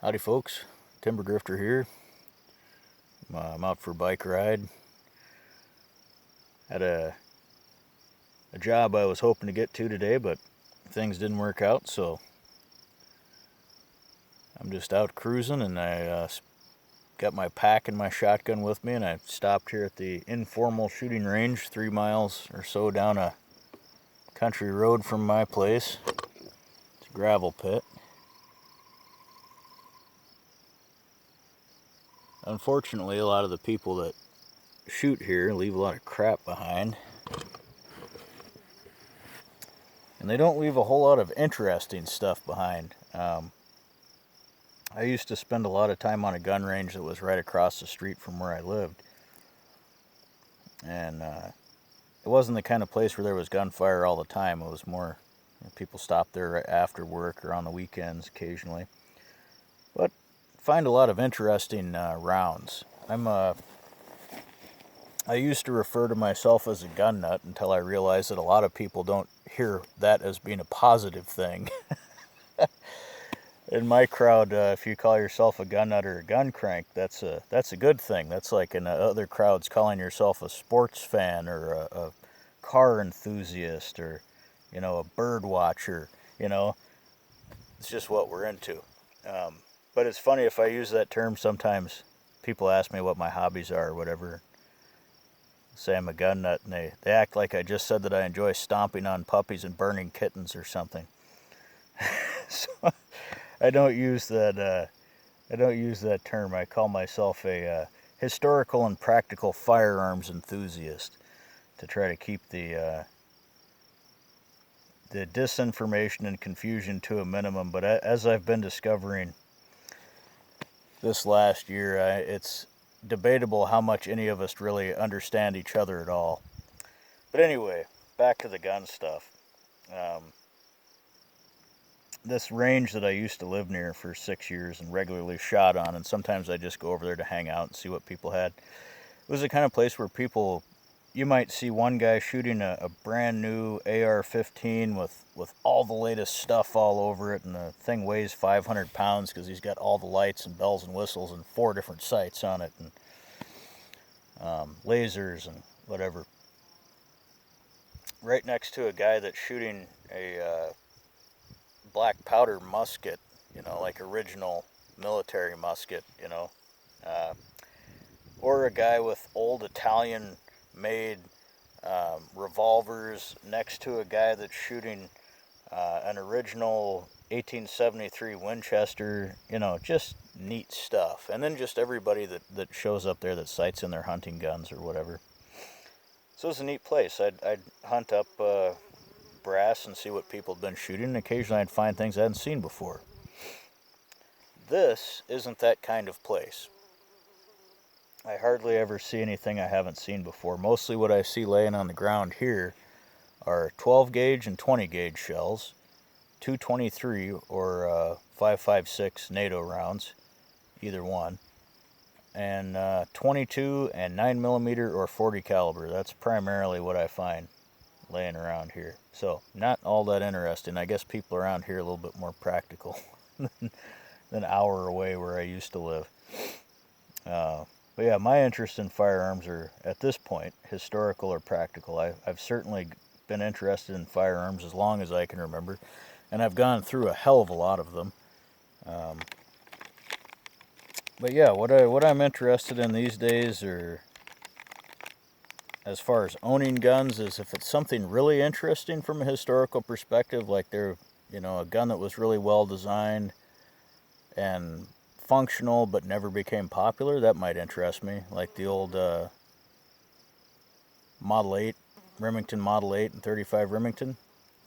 Howdy folks, Timber Grifter here. I'm out for a bike ride. Had a job I was hoping to get to today, but things didn't work out, so I'm just out cruising, and I got my pack and my shotgun with me, and I stopped here at the informal shooting range 3 miles or so down a country road from my place. It's a gravel pit. Unfortunately, a lot of the people that shoot here leave a lot of crap behind. And they don't leave a whole lot of interesting stuff behind. I used to spend a lot of time on a gun range that was right across the street from where I lived. And it wasn't the kind of place where there was gunfire all the time. It was more, people stopped there right after work or on the weekends occasionally. But find a lot of interesting rounds. I used to refer to myself as a gun nut until I realized that a lot of people don't hear that as being a positive thing. In my crowd, if you call yourself a gun nut or a gun crank, that's a good thing. That's like in other crowds calling yourself a sports fan or a car enthusiast or a bird watcher. You know, it's just what we're into. Um, but it's funny if I use that term. Sometimes people ask me what my hobbies are or whatever. Say I'm a gun nut, and they act like I just said that I enjoy stomping on puppies and burning kittens or something. So I don't use that. I don't use that term. I call myself a historical and practical firearms enthusiast to try to keep the disinformation and confusion to a minimum. But as I've been discovering this last year, it's debatable how much any of us really understand each other at all. But anyway, back to the gun stuff. Um, this range that I used to live near for 6 years and regularly shot on, and sometimes I just go over there to hang out and see what people had. It was the kind of place where you might see one guy shooting a brand new AR-15 with all the latest stuff all over it, and the thing weighs 500 pounds because he's got all the lights and bells and whistles and 4 different sights on it, and lasers and whatever. Right next to a guy that's shooting a black powder musket, like original military musket, uh, or a guy with old Italian made revolvers next to a guy that's shooting an original 1873 Winchester, just neat stuff. And then just everybody that shows up there that sights in their hunting guns or whatever. So it's a neat place. I'd hunt up brass and see what people had been shooting, and occasionally I'd find things I hadn't seen before. This isn't that kind of place. I hardly ever see anything I haven't seen before. Mostly what I see laying on the ground here are 12 gauge and 20 gauge shells, 223 or 5.56 NATO rounds, either one, and 22 and 9mm or 40 caliber. That's primarily what I find laying around here. So not all that interesting. I guess people around here are a little bit more practical than an hour away where I used to live. But yeah, my interest in firearms are, at this point, historical or practical. I've certainly been interested in firearms as long as I can remember, and I've gone through a hell of a lot of them. Um, but yeah, what I'm interested in these days, or as far as owning guns, is if it's something really interesting from a historical perspective, like a gun that was really well designed and functional but never became popular, that might interest me. Like the old Model 8, Remington Model 8 and 35 Remington.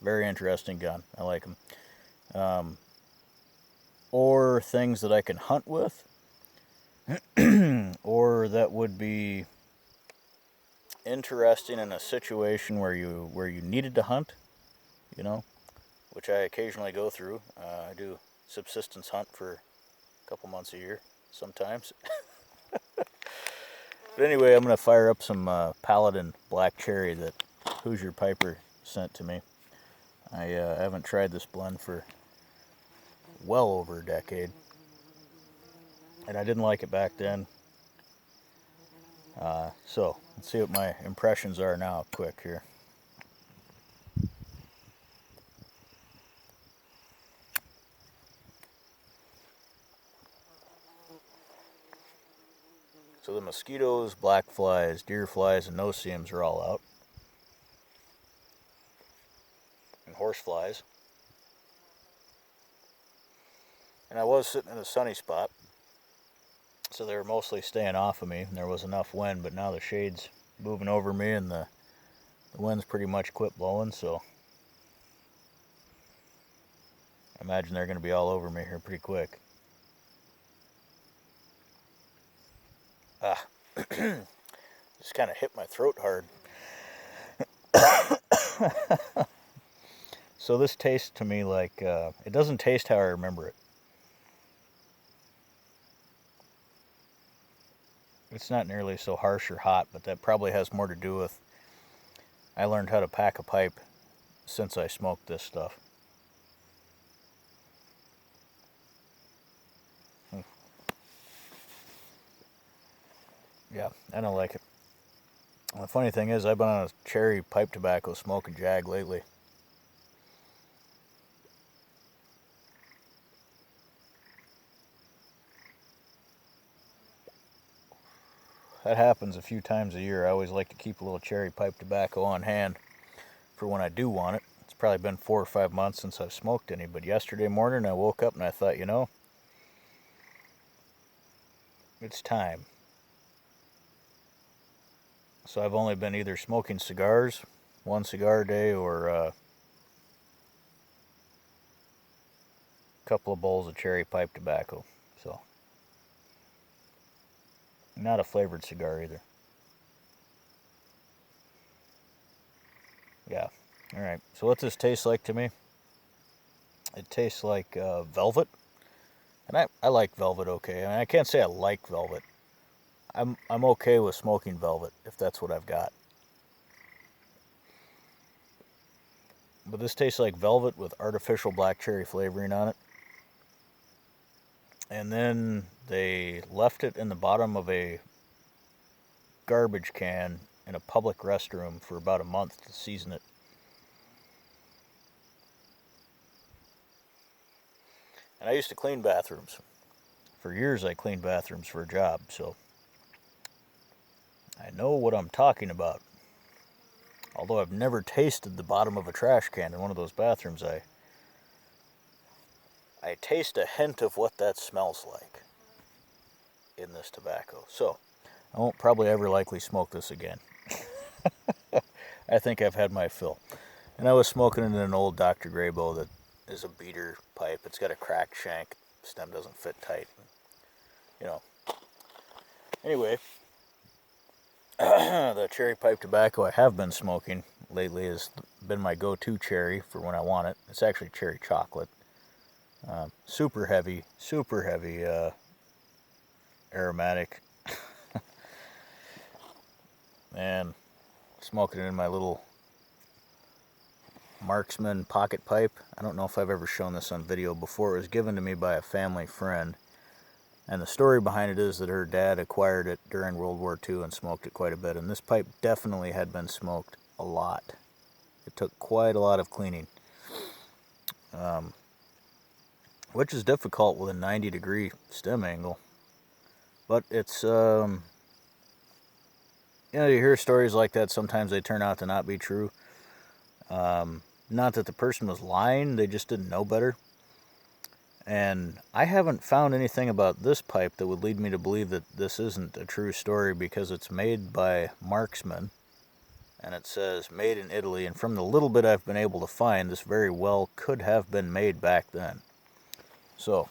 Very interesting gun. I like them. Um, or things that I can hunt with, or that would be interesting in a situation where you needed to hunt, you know, which I occasionally go through. I do subsistence hunt for a couple months a year sometimes. But anyway, I'm going to fire up some Paladin Black Cherry that Hoosier Piper sent to me. I haven't tried this blend for well over a decade. and I didn't like it back then. So let's see what my impressions are now, quick here. So the mosquitoes, black flies, deer flies, and no-see-ums are all out. And horse flies. And I was sitting in a sunny spot, so they were mostly staying off of me, and there was enough wind, but now the shade's moving over me, and the wind's pretty much quit blowing, so I imagine they're going to be all over me here pretty quick. Just kind of hit my throat hard. So this tastes to me like, it doesn't taste how I remember it. It's not nearly so harsh or hot, but that probably has more to do with I learned how to pack a pipe since I smoked this stuff. Yeah, I don't like it. And the funny thing is, I've been on a cherry pipe tobacco smoking jag lately. That happens a few times a year. I always like to keep a little cherry pipe tobacco on hand for when I do want it. It's probably been 4 or 5 months since I've smoked any, but yesterday morning I woke up and I thought, it's time. So I've only been either smoking cigars, 1 cigar a day, or a couple of bowls of cherry pipe tobacco. So, not a flavored cigar either. Yeah. Alright, so what's this taste like to me? It tastes like velvet. And I like velvet okay. I mean, I can't say I like velvet. I'm okay with smoking velvet if that's what I've got. But this tastes like velvet with artificial black cherry flavoring on it. And then they left it in the bottom of a garbage can in a public restroom for about a month to season it. And I used to clean bathrooms. For years I cleaned bathrooms for a job, so I know what I'm talking about. Although I've never tasted the bottom of a trash can in one of those bathrooms, I taste a hint of what that smells like in this tobacco. So, I won't probably ever likely smoke this again. I think I've had my fill. And I was smoking it in an old Dr. Graybo that is a beater pipe. It's got a cracked shank. Stem doesn't fit tight. Anyway, the cherry pipe tobacco I have been smoking lately has been my go-to cherry for when I want it. It's actually cherry chocolate. Super heavy, aromatic. And smoking it in my little Marksman pocket pipe. I don't know if I've ever shown this on video before. It was given to me by a family friend. And the story behind it is that her dad acquired it during World War II and smoked it quite a bit. And this pipe definitely had been smoked a lot. It took quite a lot of cleaning. Which is difficult with a 90-degree stem angle. But it's, you hear stories like that. Sometimes they turn out to not be true. Not that the person was lying, they just didn't know better. And I haven't found anything about this pipe that would lead me to believe that this isn't a true story, because it's made by Marksman. And it says made in Italy. And from the little bit I've been able to find, this very well could have been made back then. So,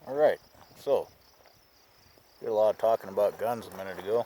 alright, so, did a lot of talking about guns a minute ago.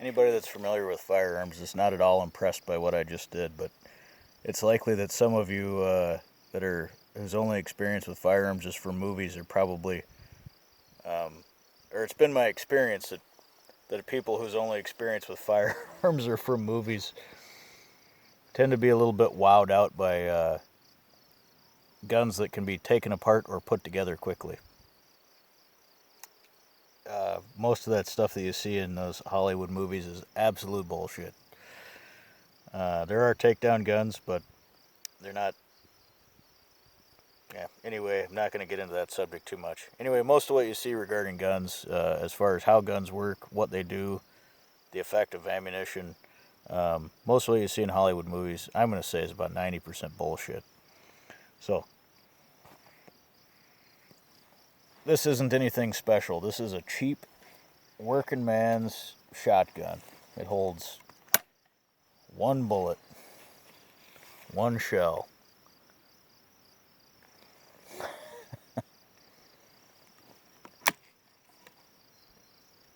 Anybody that's familiar with firearms is not at all impressed by what I just did, but it's likely that some of you whose only experience with firearms is from movies are probably, or it's been my experience that people whose only experience with firearms are from movies tend to be a little bit wowed out by guns that can be taken apart or put together quickly. Most of that stuff that you see in those Hollywood movies is absolute bullshit. There are takedown guns, but they're not. Yeah, anyway, I'm not going to get into that subject too much. Anyway, most of what you see regarding guns, as far as how guns work, what they do, the effect of ammunition, most of what you see in Hollywood movies, I'm going to say is about 90% bullshit. So, this isn't anything special. This is a cheap working man's shotgun. It holds one bullet, one shell.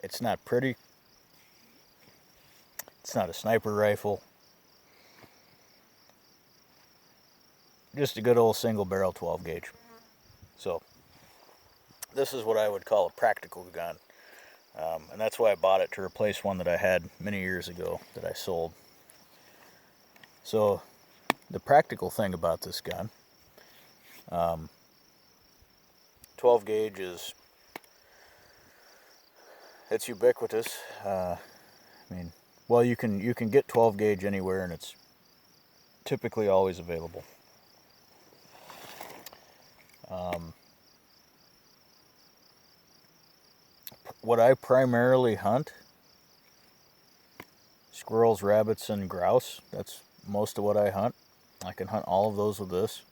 It's not pretty. It's not a sniper rifle. Just a good old single barrel 12 gauge. So, this is what I would call a practical gun. And that's why I bought it, to replace one that I had many years ago that I sold. So, the practical thing about this gun, 12 gauge it's ubiquitous. Well, you can get 12 gauge anywhere, and it's typically always available. What I primarily hunt, squirrels, rabbits, and grouse. That's most of what I hunt. I can hunt all of those with this.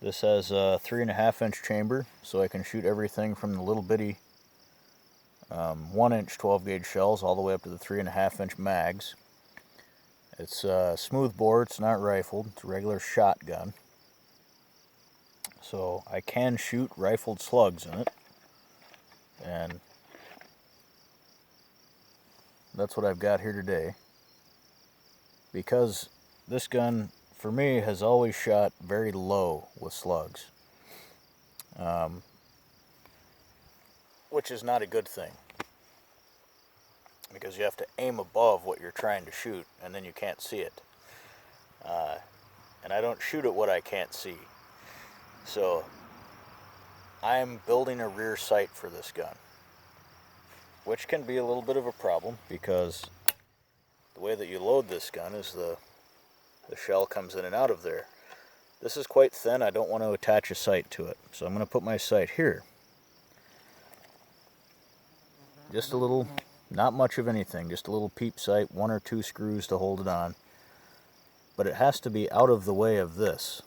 This has a 3.5-inch chamber, so I can shoot everything from the little bitty 1-inch 12 gauge shells all the way up to the 3.5-inch mags. It's a smooth bore. It's not rifled. It's a regular shotgun. So I can shoot rifled slugs in it, and that's what I've got here today. Because this gun, for me, has always shot very low with slugs, which is not a good thing, because you have to aim above what you're trying to shoot, and then you can't see it. And I don't shoot at what I can't see. So I'm building a rear sight for this gun, which can be a little bit of a problem, because the way that you load this gun is the shell comes in and out of there. This is quite thin. I don't want to attach a sight to it, so I'm going to put my sight here. Just a little, not much of anything, just a little peep sight, 1 or 2 screws to hold it on. But it has to be out of the way of this.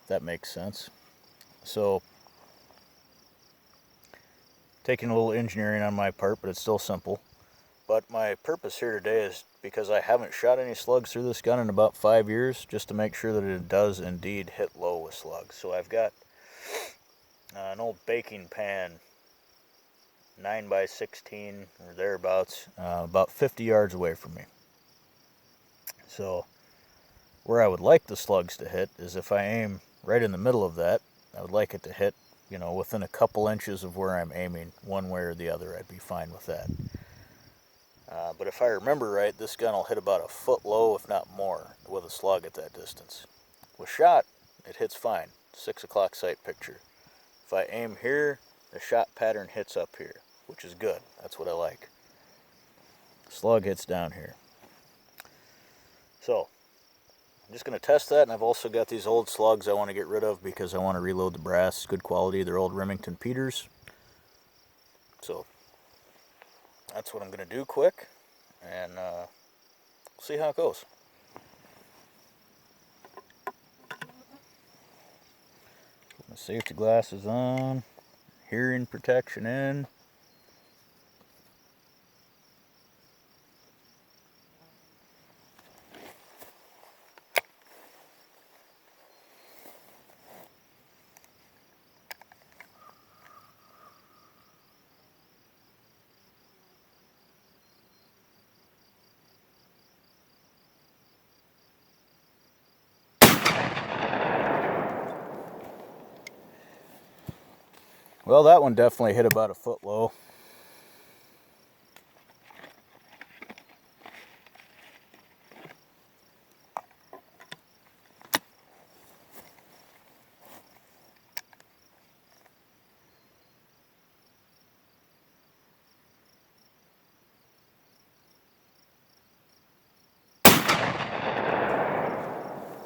If that makes sense. So, taking a little engineering on my part, but it's still simple. But my purpose here today is because I haven't shot any slugs through this gun in about 5 years, just to make sure that it does indeed hit low with slugs. So I've got an old baking pan, 9x16 or thereabouts, about 50 yards away from me. So where I would like the slugs to hit is if I aim right in the middle of that. I would like it to hit, within a couple inches of where I'm aiming, one way or the other. I'd be fine with that. But if I remember right, this gun will hit about a foot low, if not more, with a slug at that distance. With shot, it hits fine. 6 o'clock sight picture. If I aim here, the shot pattern hits up here, which is good. That's what I like. Slug hits down here. So, I'm just going to test that, and I've also got these old slugs I want to get rid of because I want to reload the brass. Good quality. They're old Remington Peters. So, that's what I'm going to do quick, and see how it goes. Put my safety glasses on, hearing protection in. Well, that one definitely hit about a foot low.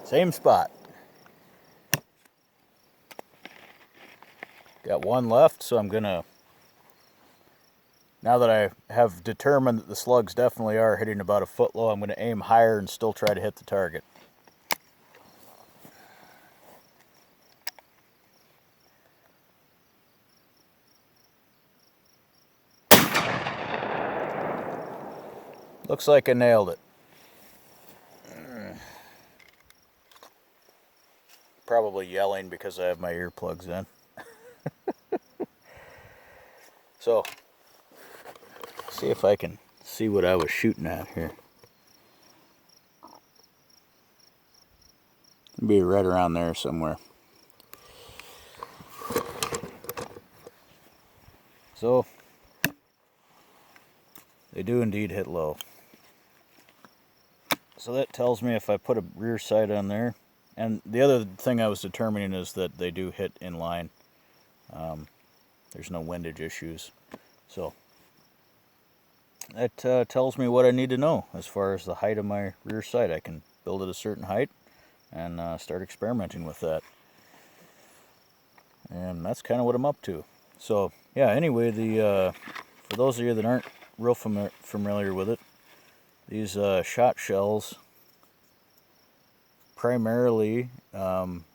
Same spot. Got one left, so I'm gonna, now that I have determined that the slugs definitely are hitting about a foot low, I'm gonna aim higher and still try to hit the target. Looks like I nailed it. Probably yelling because I have my earplugs in. So, see if I can see what I was shooting at here. It'll be right around there somewhere. So, they do indeed hit low. So that tells me if I put a rear sight on there, and the other thing I was determining is that they do hit in line. There's no windage issues. So that tells me what I need to know as far as the height of my rear sight. I can build it a certain height and start experimenting with that. And that's kind of what I'm up to. So yeah, anyway, for those of you that aren't real familiar with it, these shot shells, primarily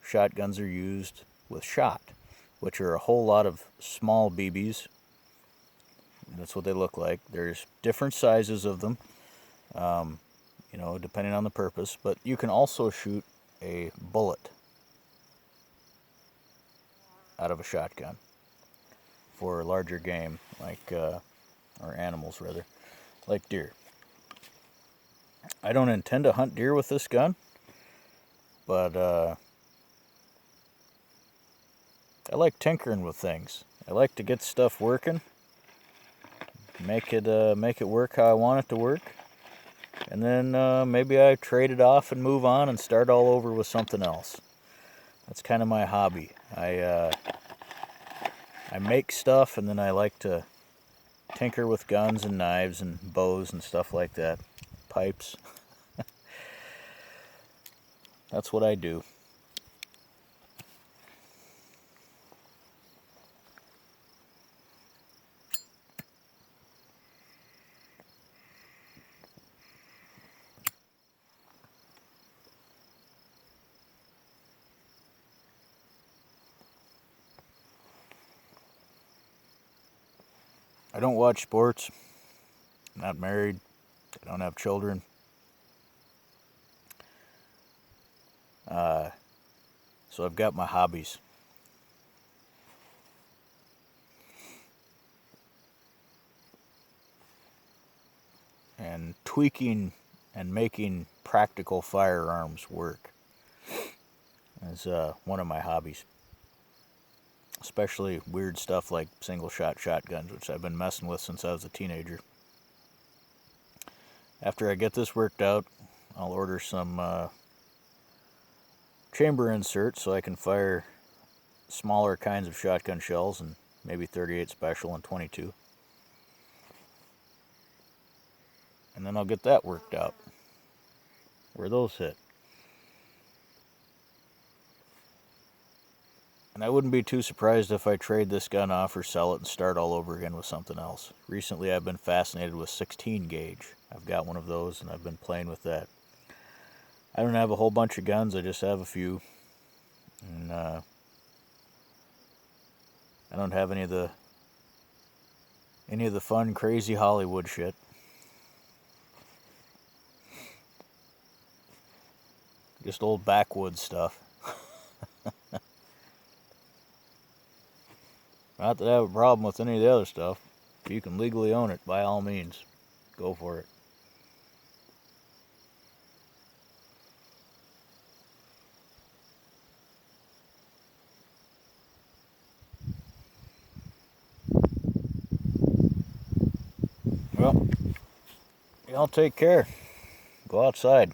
shotguns are used with shot, which are a whole lot of small BBs. That's what they look like. There's different sizes of them, depending on the purpose, but you can also shoot a bullet out of a shotgun for larger game, or animals rather, like deer. I don't intend to hunt deer with this gun, but I like tinkering with things. I like to get stuff working, make it work how I want it to work, and then maybe I trade it off and move on and start all over with something else. That's kind of my hobby. I make stuff, and then I like to tinker with guns and knives and bows and stuff like that, pipes. That's what I do. I don't watch sports. I'm not married. I don't have children. So I've got my hobbies. And tweaking and making practical firearms work is one of my hobbies. Especially weird stuff like single shot shotguns, which I've been messing with since I was a teenager. After I get this worked out, I'll order some chamber inserts so I can fire smaller kinds of shotgun shells, and maybe 38 special and 22. And then I'll get that worked out, where those hit. And I wouldn't be too surprised if I trade this gun off or sell it and start all over again with something else. Recently I've been fascinated with 16 gauge. I've got one of those and I've been playing with that. I don't have a whole bunch of guns, I just have a few. And I don't have any of the fun, crazy Hollywood shit. Just old backwoods stuff. Not that I have a problem with any of the other stuff. If you can legally own it, by all means, go for it. Well, y'all take care. Go outside.